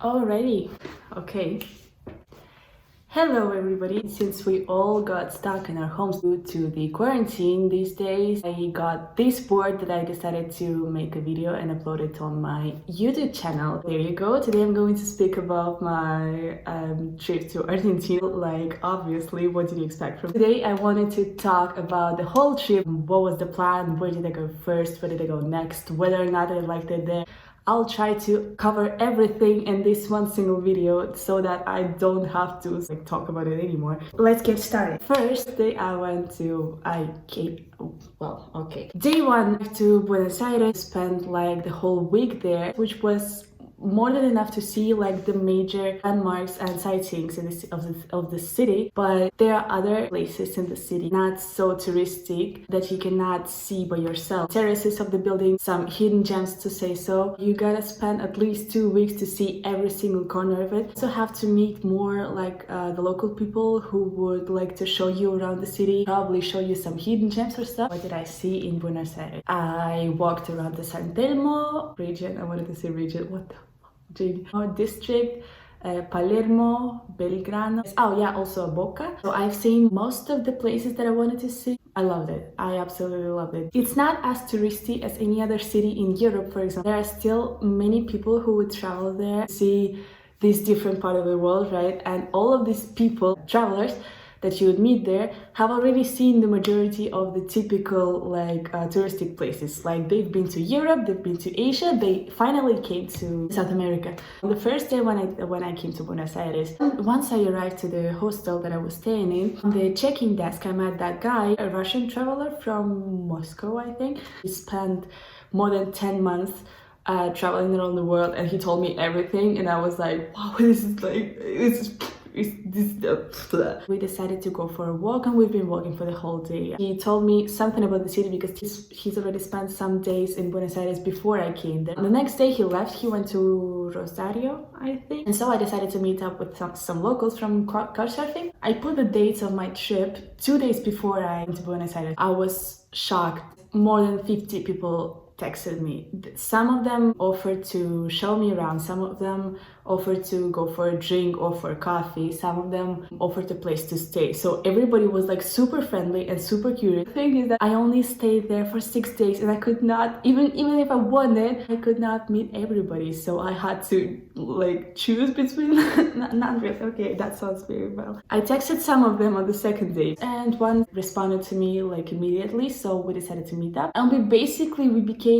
Alrighty, okay. Hello everybody. Since we all got stuck in our homes due to the quarantine these days, I got this board that I decided to make a video and upload it on my YouTube channel. There you go. Today I'm going to speak about my trip to Argentina. Like, obviously, what did you expect from today? I wanted to talk about the whole trip. What was the plan? Where did I go first? Where did I go next? Whether or not I liked it there. I'll try to cover everything in this one single video so that I don't have to talk about it anymore. Let's get started. First day Day one to Buenos Aires, spent like the whole week there, which was more than enough to see like the major landmarks and sightseeings of the city, but there are other places in the city not so touristic that you cannot see by yourself. Terraces of the building, some hidden gems to say so. You gotta spend at least 2 weeks to see every single corner of it. So have to meet more like the local people who would like to show you around the city, probably show you some hidden gems or stuff. What did I see in Buenos Aires? I walked around the San Telmo region. I wanted to say region, what the district, Palermo, Belgrano. Oh yeah, also Boca. So I've seen most of the places that I wanted to see. I loved it. I absolutely loved it. It's not as touristy as any other city in Europe, for example. There are still many people who would travel there to see this different part of the world, right? And all of these people, travelers, that you would meet there have already seen the majority of the typical touristic places. Like they've been to Europe, they've been to Asia, they finally came to South America. On the first day when I came to Buenos Aires, once I arrived to the hostel that I was staying in, on the check-in desk I met that guy, a Russian traveler from Moscow, I think. He spent more than 10 months traveling around the world, and he told me everything, and I was like, wow, this is like, we decided to go for a walk, and we've been walking for the whole day. He told me something about the city because he's already spent some days in Buenos Aires before I came there. The next day he left, he went to Rosario, I think, and so I decided to meet up with some locals from couchsurfing. I put the dates of my trip 2 days before I went to Buenos Aires. I was shocked. More than 50 people texted me. Some of them offered to show me around, some of them offered to go for a drink or for coffee, some of them offered a place to stay. So everybody was like super friendly and super curious. The thing is that I only stayed there for 6 days, and I could not, even if I wanted, I could not meet everybody. So I had to like choose between not really, okay, that sounds very well. I texted some of them on the second day, and one responded to me like immediately, so we decided to meet up, and we became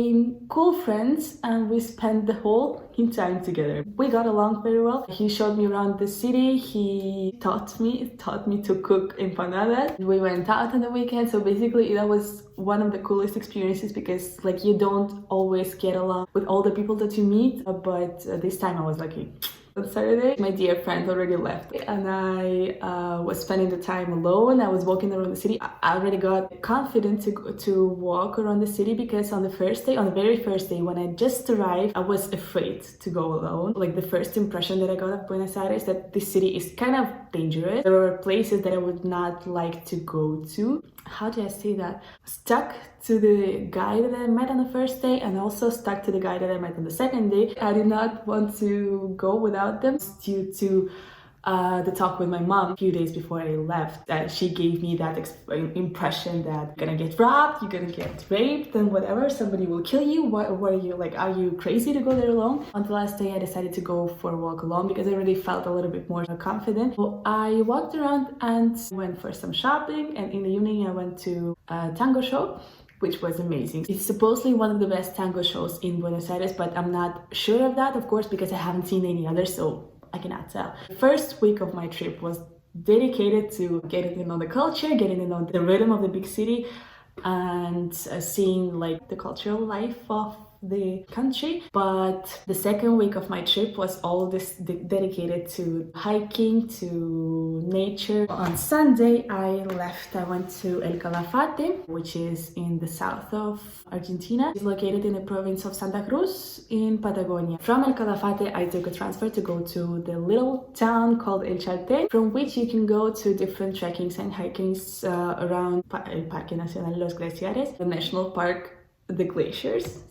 cool friends, and we spent the whole time together. We got along very well. He showed me around the city. He taught me to cook empanadas. We went out on the weekend. So basically that was one of the coolest experiences because like you don't always get along with all the people that you meet, but this time I was lucky. On Saturday, my dear friend already left, and I was spending the time alone. I was walking around the city. I already got confident to walk around the city because on the very first day, when I just arrived, I was afraid to go alone. Like the first impression that I got of Buenos Aires, that this city is kind of dangerous. There are places that I would not like to go to. How do I say that? Stuck to the guy that I met on the first day, and also stuck to the guy that I met on the second day. I did not want to go without them due to the talk with my mom a few days before I left. She gave me that impression that you're gonna get robbed, you're gonna get raped, and whatever, somebody will kill you. What are you like? Are you crazy to go there alone? On the last day I decided to go for a walk alone because I really felt a little bit more confident. So I walked around and went for some shopping, and in the evening I went to a tango show, which was amazing. It's supposedly one of the best tango shows in Buenos Aires, but I'm not sure of that, of course, because I haven't seen any others, so I cannot tell. The first week of my trip was dedicated to getting to know the culture, getting to know the rhythm of the big city, and seeing like the cultural life of the country. But the second week of my trip was all this dedicated to hiking, to nature. On Sunday I went to El Calafate, which is in the south of Argentina. It's located in the province of Santa Cruz in Patagonia. From El Calafate I took a transfer to go to the little town called El Chaltén, from which you can go to different trekkings and hikings around El Parque Nacional Los Glaciares, the national park, the glaciers.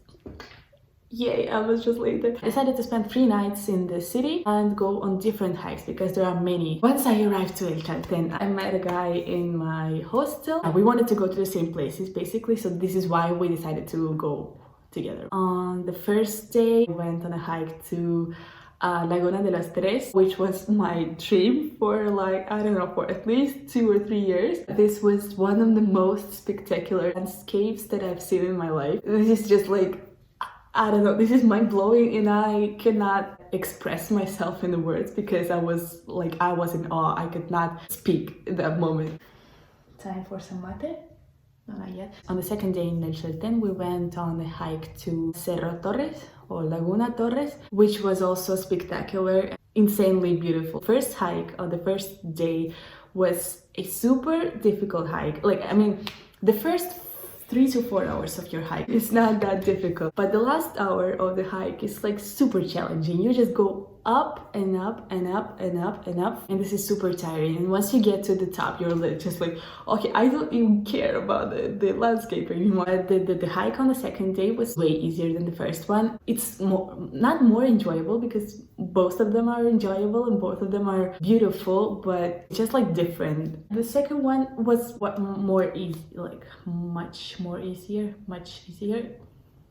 Yay, I was just later. I decided to spend 3 nights in the city and go on different hikes because there are many. Once I arrived to El Chalten, I met a guy in my hostel and we wanted to go to the same places basically, so this is why we decided to go together. On the first day, I went on a hike to Laguna de las Tres, which was my dream for like, I don't know, for at least 2 or 3 years. This was one of the most spectacular landscapes that I've seen in my life. This is just like, I don't know, this is mind-blowing and I cannot express myself in the words because I was in awe. I could not speak at that moment. Time for some mate? No, not yet. On the second day in El Chalten, we went on a hike to Cerro Torres or Laguna Torres, which was also spectacular, insanely beautiful. First hike on the first day was a super difficult hike. Like, I mean, the first 3 to 4 hours of your hike is not that difficult, but the last hour of the hike is like super challenging. You just go up and up and up and up and up, and this is super tiring. And once you get to the top, you're just like, okay, I don't even care about the landscape anymore. The hike on the second day was way easier than the first one. It's not more enjoyable because both of them are enjoyable and both of them are beautiful, but just like different. The second one was more easy, like much easier.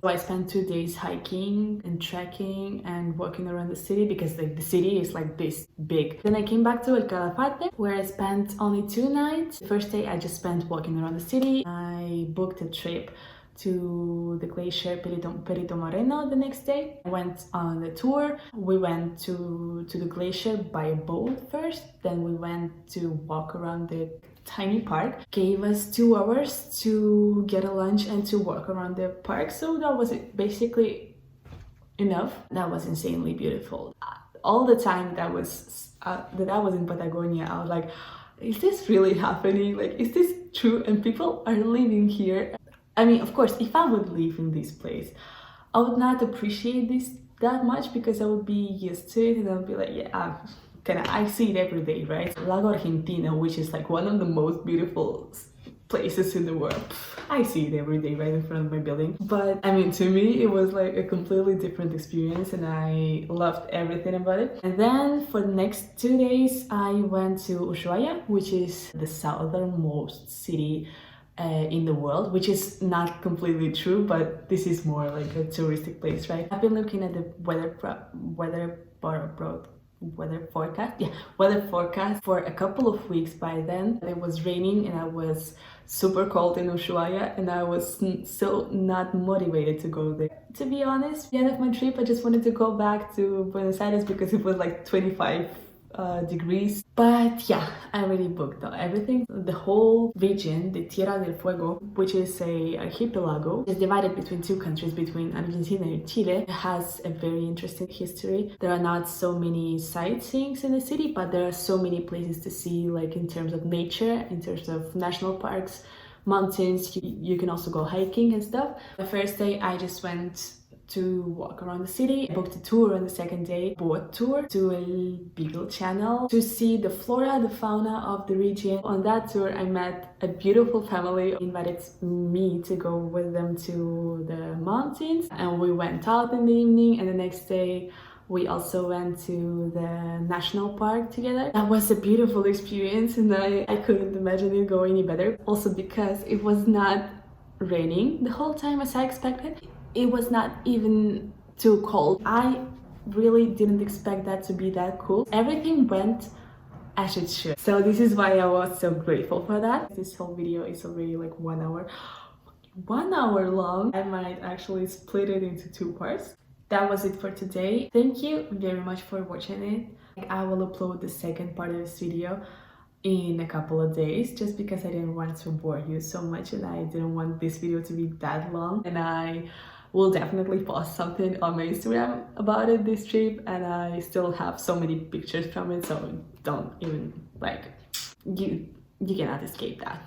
So I spent 2 days hiking and trekking and walking around the city because like the city is like this big. Then I came back to El Calafate where I spent only 2 nights. The first day I just spent walking around the city. I booked a trip to the glacier Perito Moreno the next day. I went on the tour. We went to the glacier by a boat first, then we went to walk around the tiny park. Gave us 2 hours to get a lunch and to walk around the park, so that was basically enough. That was insanely beautiful. All the time that I was in Patagonia, I was like, is this really happening? Like, is this true? And people are living here. I mean, of course, if I would live in this place, I would not appreciate this that much because I would be used to it and I would be like, yeah, I see it every day, right? Lago Argentina, which is like one of the most beautiful places in the world. I see it every day right in front of my building. But I mean, to me, it was like a completely different experience and I loved everything about it. And then for the next 2 days, I went to Ushuaia, which is the southernmost city in the world, which is not completely true, but this is more like a touristic place, right? I've been looking at the weather forecast for a couple of weeks by then. It was raining and I was super cold in Ushuaia and I was so not motivated to go there. To be honest, at the end of my trip, I just wanted to go back to Buenos Aires because it was like 25 degrees. But yeah, I already booked everything. The whole region, the Tierra del Fuego, which is a archipelago, is divided between 2 countries, between Argentina and Chile. It has a very interesting history. There are not so many sightseeings in the city, but there are so many places to see, like in terms of nature, in terms of national parks, mountains. You can also go hiking and stuff. The first day I just went to walk around the city. I booked a tour on the second day, boat tour to El Beagle Channel to see the flora, the fauna of the region. On that tour, I met a beautiful family, invited me to go with them to the mountains, and we went out in the evening, and the next day we also went to the national park together. That was a beautiful experience and I couldn't imagine it going any better. Also because it was not raining the whole time as I expected. It was not even too cold. I really didn't expect that to be that cool. Everything went as it should. So this is why I was so grateful for that. This whole video is already like 1 hour. 1 hour long. I might actually split it into 2 parts. That was it for today. Thank you very much for watching it. I will upload the second part of this video in a couple of days just because I didn't want to bore you so much and I didn't want this video to be that long, and I will definitely post something on my Instagram about it this trip, and I still have so many pictures from it, so don't even like, you cannot escape that.